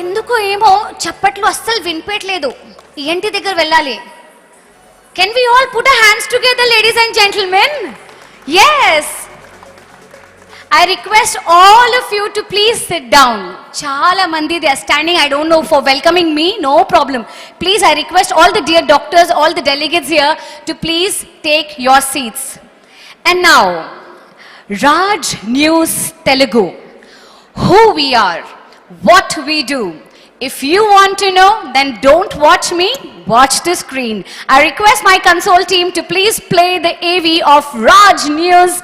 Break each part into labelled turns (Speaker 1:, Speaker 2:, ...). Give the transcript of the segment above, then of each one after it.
Speaker 1: ఎందుకు ఏమో చప్పట్లు అస్సలు వినిపించలేదు. ఏంటి దగ్గర వెళ్ళాలి. Can we all put our hands together ladies and gentlemen? yes, I request all of you to please sit down. Chala mandi they are standing, I don't know, for welcoming me. No problem. Please, I request all the dear doctors, all the delegates here to please take your seats. And now, Raj News Telugu. Who we are, what we do. If you want to know, then don't watch me, watch the screen. I request my console team to please play the AV of Raj News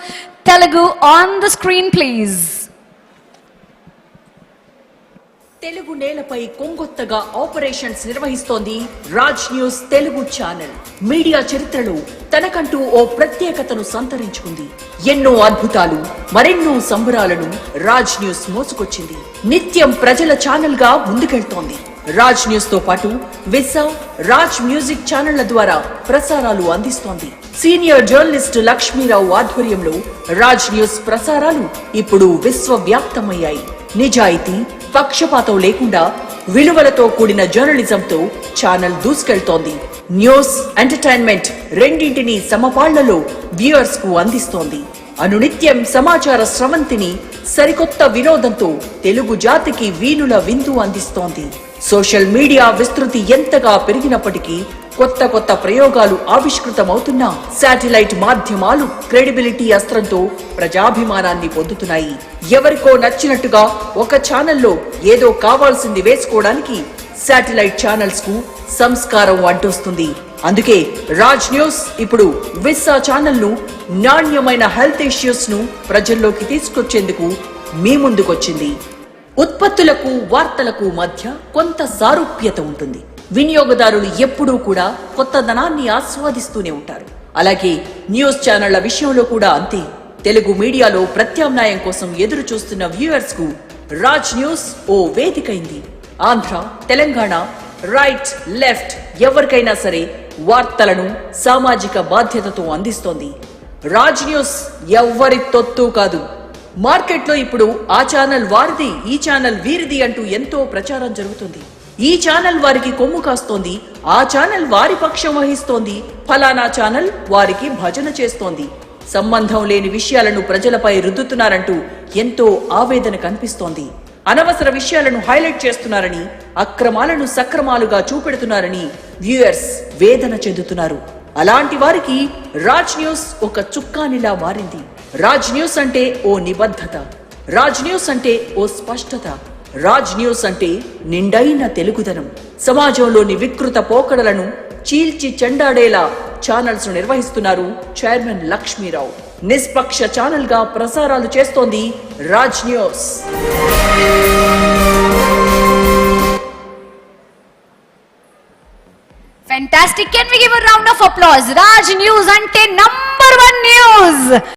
Speaker 1: Telugu on the screen, please.
Speaker 2: Telugu నేలపై కొంగొత్తగా operations నిర్వహిస్తోంది Raj news Telugu channel. Media చరిత్రలో తనకంటూ ఓ ప్రత్యేకతను సంతరించుకుంది. ఎన్నో అద్భుతాలు, మరెన్నో సంబరాలను Raj news మోసుకొచ్చింది. నిత్యం ప్రజల ఛానల్ గా ముందుకెళ్తోంది. రాజ్ న్యూస్ తో పాటు విసా, రాజ్ మ్యూజిక్ ఛానళ్ల ద్వారా ప్రసారాలు అందిస్తోంది. సీనియర్ జర్నలిస్ట్ లక్ష్మీరావు ఆధ్వర్యంలో రాజ్ న్యూస్ ప్రసారాలు ఇప్పుడు విశ్వవ్యాప్తమయ్యాయి. నిజాయితీ, పక్షపాతం లేకుండా విలువలతో కూడిన జర్నలిజంతో ఛానల్ దూసుకెళ్తోంది. న్యూస్, ఎంటర్టైన్మెంట్ రెండింటినీ సమపాళ్లలో వ్యూయర్స్ కు అందిస్తోంది. అనునిత్యం సమాచార స్రవంతిని సరికొత్త వినోదంతో తెలుగు జాతికి వీణుల విందు అందిస్తోంది. సోషల్ మీడియా విస్తృతి ఎంతగా పెరిగినప్పటికీ కొత్త కొత్త ప్రయోగాలు ఆవిష్కృతమవుతున్నా శాటిలైట్ మాధ్యమాలు క్రెడిబిలిటీ అస్త్రంతో ప్రజాభిమానాన్ని పొందుతున్నాయి. ఎవరికో నచ్చినట్టుగా ఒక ఛానల్లో ఏదో కావాల్సింది వేసుకోవడానికి శాటిలైట్ ఛానల్స్ కు సంస్కారం అడ్డొస్తుంది. అందుకే రాజ్ న్యూస్ ఇప్పుడు విస్సా ఛానల్ ను నాణ్యమైన హెల్త్ ఇష్యూస్ ను ప్రజల్లోకి తీసుకొచ్చేందుకు మీ ముందుకొచ్చింది. ఉత్పత్తులకు, వార్తలకు మధ్య కొంత సారూప్యత ఉంటుంది. వినియోగదారులు ఎప్పుడూ కూడా కొత్తదనాన్ని ఆస్వాదిస్తూనే ఉంటారు. అలాగే న్యూస్ ఛానళ్ల విషయంలో కూడా అంతే. తెలుగు మీడియాలో ప్రత్యామ్నాయం కోసం ఎదురు చూస్తున్న వ్యూయర్స్ కు రాజ్ న్యూస్ ఓ వేదికైంది. ఆంధ్ర, తెలంగాణ, రైట్, లెఫ్ట్ ఎవరికైనా సరే వార్తలను సామాజిక బాధ్యతతో అందిస్తోంది. రాజ్ న్యూస్ ఎవ్వరి తొత్తు కాదు. మార్కెట్లో ఇప్పుడు ఆ ఛానల్ వారిది, ఈ ఛానల్ వీరిది అంటూ ఎంతో ప్రచారం జరుగుతుంది. ఈ ఛానల్ వారికి కొమ్ము కాస్తోంది, ఆ ఛానల్ వారి పక్షం వహిస్తోంది, ఫలానా ఛానల్ వారికి భజన చేస్తోంది. సంబంధం లేని విషయాలను ప్రజలపై రుద్దుతున్నారంటూ ఎంతో ఆవేదన కనిపిస్తోంది. అనవసర విషయాలను హైలైట్ చేస్తున్నారని, అక్రమాలను సక్రమాలుగా చూపెడుతున్నారని వ్యూయర్స్ వేదన చెందుతున్నారు. అలాంటి వారికి రాజ్ న్యూస్ ఒక చుక్కానిలా మారింది. రాజ్ న్యూస్ అంటే ఓ నిబద్ధత, రాజ్ న్యూస్ అంటే ఓ స్పష్టత, రాజ్ న్యూస్ అంటే నిండైన తెలుగుదనం. సమాజంలోని వికృత పోకడలను చీల్చి చెండాడేలా ఛానల్స్ నిర్వహిస్తున్నారు చైర్మన్ లక్ష్మీరావు. నిష్పక్ష ఛానల్ గా ప్రసారాలు చేస్తోంది Raj news.
Speaker 1: Fantastic. Can we give a round of applause? Raj News ante number 1 news.